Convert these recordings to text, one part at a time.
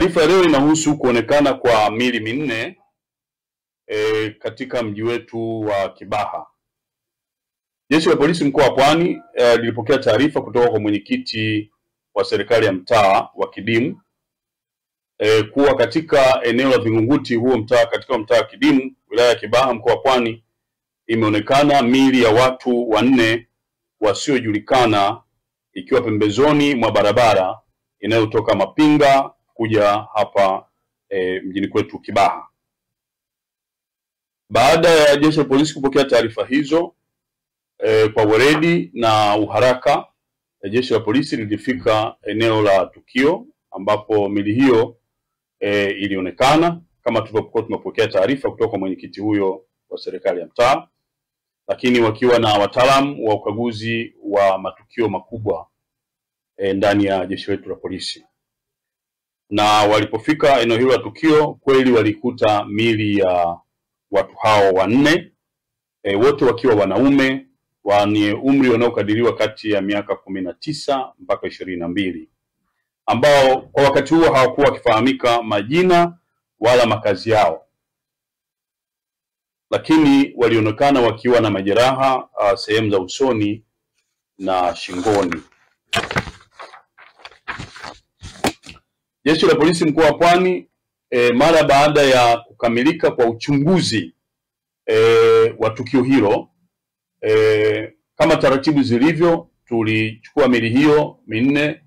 Taarifa ya leo inahusu kuonekana kwa miili minne katika mji wetu wa Kibaha. Jeshi la Polisi mkoa wa Pwani lilipokea taarifa kutoka kwa mwenyekiti wa serikali ya mtaa wa Kidimu kuwa katika eneo la Vingunguti katika mtaa wa Kidimu wilaya ya Kibaha mkoa wa Pwani imeonekana miili ya watu wanne wasiojulikana ikiwa pembezoni mwa barabara inayotoka Mapinga kuja hapa mjini kwetu Kibaha. Baada ya jeshi la polisi kupokea taarifa hizo kwa weledi na uharaka, jeshi la polisi lilifika eneo la tukio ambapo miili hiyo ilionekana kama tulivyokuwa tumepokea taarifa kutoka kwa mwenyekiti huyo wa serikali ya mtaa, lakini wakiwa na wataalamu wa ukaguzi wa matukio makubwa ndani ya jeshi letu la polisi. Na walipofika eneo hilo la tukio, kweli walikuta miili ya watu hao wanne, wote wakiwa wanaume wenye umri unaokadiriwa kati ya miaka 19 mpaka 22, ambao kwa wakati huo hawakuwa wakifahamika majina wala makazi yao, lakini walionekana wakiwa na majeraha sehemu za usoni na shingoni. Jeshi la Polisi mkoa wa Pwani mara baada ya kukamilika kwa uchunguzi wa tukio hilo, kama taratibu zilivyo, tulichukua miili hiyo minne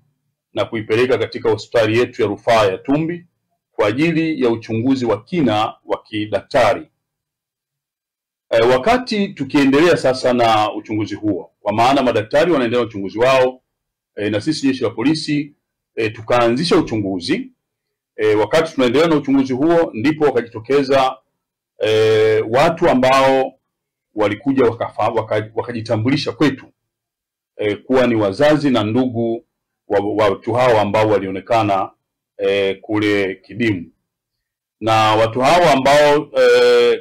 na kuipeleka katika hospitali yetu ya rufaa ya Tumbi kwa ajili ya uchunguzi wa kina wa kidaktari. Wakati tukiendelea sasa na uchunguzi huo, kwa maana madaktari wanaendelea na uchunguzi wao, na sisi jeshi la polisi tukaanzisha uchunguzi. Wakati tunaendelea na uchunguzi huo, ndipo wakajitokeza watu ambao walikuja wakajitambulisha kwetu kuwa ni wazazi na ndugu wa watu hao ambao walionekana kule Kidimu. Na watu hao ambao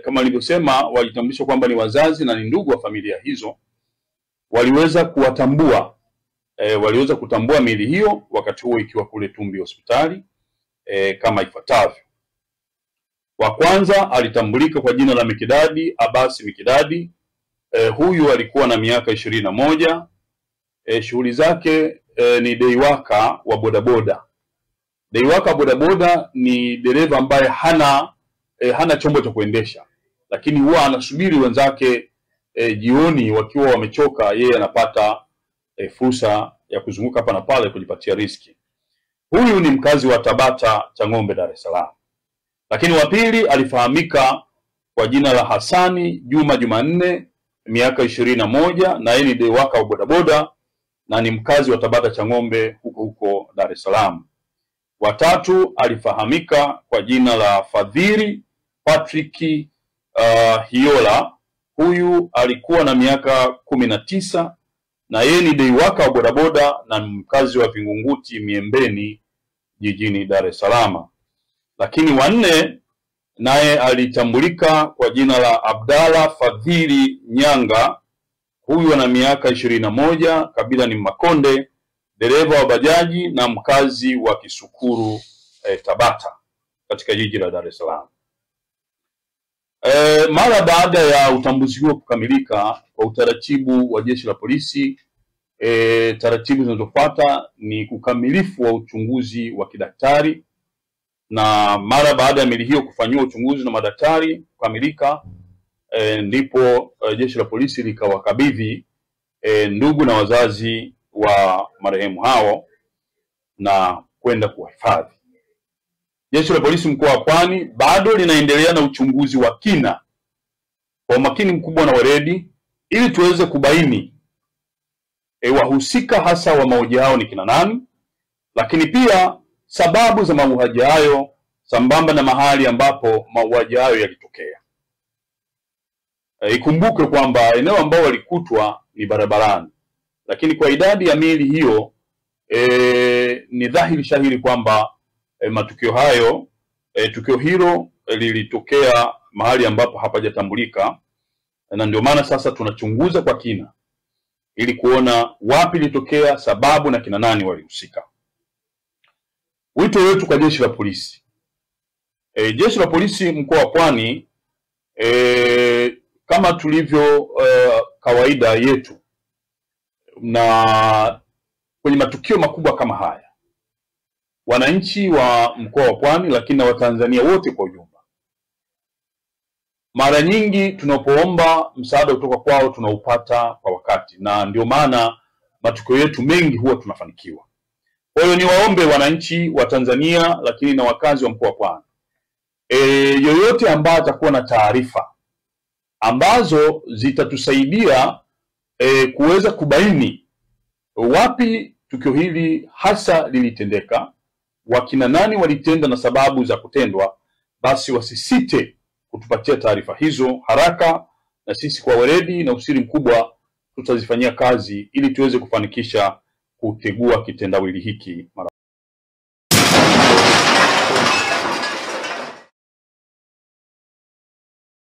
kama nilivyosema walitambulisha kwamba ni wazazi na ni ndugu wa familia hizo, waliweza kutambua miili hiyo wakati huo ikiwa kule Tumbi hospitali kama ifuatavyo. Wa kwanza alitambulika kwa jina la Mikidadi Abasi Mikidadi. Huyu alikuwa na miaka 21. Shughuli zake ni deiwaka wa bodaboda. Deiwaka bodaboda ni dereva ambaye hana chombo cha kuendesha, lakini huwa anasubiri wenzake jioni wakiwa wamechoka, yeye anapata fursa ya kuzunguka hapa na pale kujipatia riski. Huyu ni mkazi wa Tabata Chang'ombe, Dar es Salaam. Lakini wa pili alifahamika kwa jina la Hasani Juma Jumanne, miaka 21, na yeye ni deiwaka wa bodaboda na ni mkazi wa Tabata Chang'ombe huko Dar es Salaam. Wa tatu alifahamika kwa jina la Fadhili Patrick Hiola. Huyu alikuwa na miaka 19 na yeye ni deiwaka wa bodaboda na mkazi wa Vingunguti Miembeni jijini Dar es Salaam. Lakini wanne naye alitambulika kwa jina la Abdalla Fadhili Nyanga. Huyu ana miaka 21, kabila ni Makonde, dereva wa bajaji na mkazi wa Kisukuru Tabata katika jiji la Dar es Salaam. Mara baada ya utambuzi huo kukamilika, kwa utaratibu wa jeshi la polisi, taratibu zinazofuata ni ukamilifu wa uchunguzi wa kidaktari, na mara baada ya miili hiyo kufanyiwa uchunguzi na madaktari kukamilika, ndipo jeshi la polisi likawakabidhi ndugu na wazazi wa marehemu hao na kwenda kuhifadhi. Jeshi la Polisi mkoa wa Pwani bado linaendelea na uchunguzi wa kina kwa umakini mkubwa na weledi ili tuweze kubaini wahusika hasa wa mauaji hao ni kina nani, lakini pia sababu za mauaji hayo sambamba na mahali ambapo mauaji hayo yalitokea. Ikumbuke kwamba eneo ambao walikutwa ni barabarani, lakini kwa idadi ya miili hiyo ni dhahiri shahiri kwamba tukio hilo lilitokea mahali ambapo hapajatambulika, na ndio maana sasa tunachunguza kwa kina ili kuona wapi litokea, sababu na kina nani walihusika. Wito wetu kwa jeshi la polisi. Jeshi la polisi mkoa wa Pwani, kama tulivyo kawaida yetu, na kwenye matukio makubwa kama haya, wananchi wa mkoa wa Pwani lakini na Watanzania wote kwa ujumla, mara nyingi tunapoomba msaada kutoka kwao tunaupata kwa wakati, na ndio maana matukio yetu mengi huwa tunafanikiwa. Kwa hiyo niwaombe wananchi wa Tanzania lakini na wakazi wa mkoa wa Pwani, yoyote ambaye atakuwa na taarifa ambazo zitatusaidia kuweza kubaini wapi tukio hili hasa lilitendeka, wakina nani walitenda na sababu za kutendwa, basi wasisite kutupatia taarifa hizo haraka, na sisi kwa weledi na usiri mkubwa tutazifanyia kazi ili tuweze kufanikisha kutegua kitendawili hiki.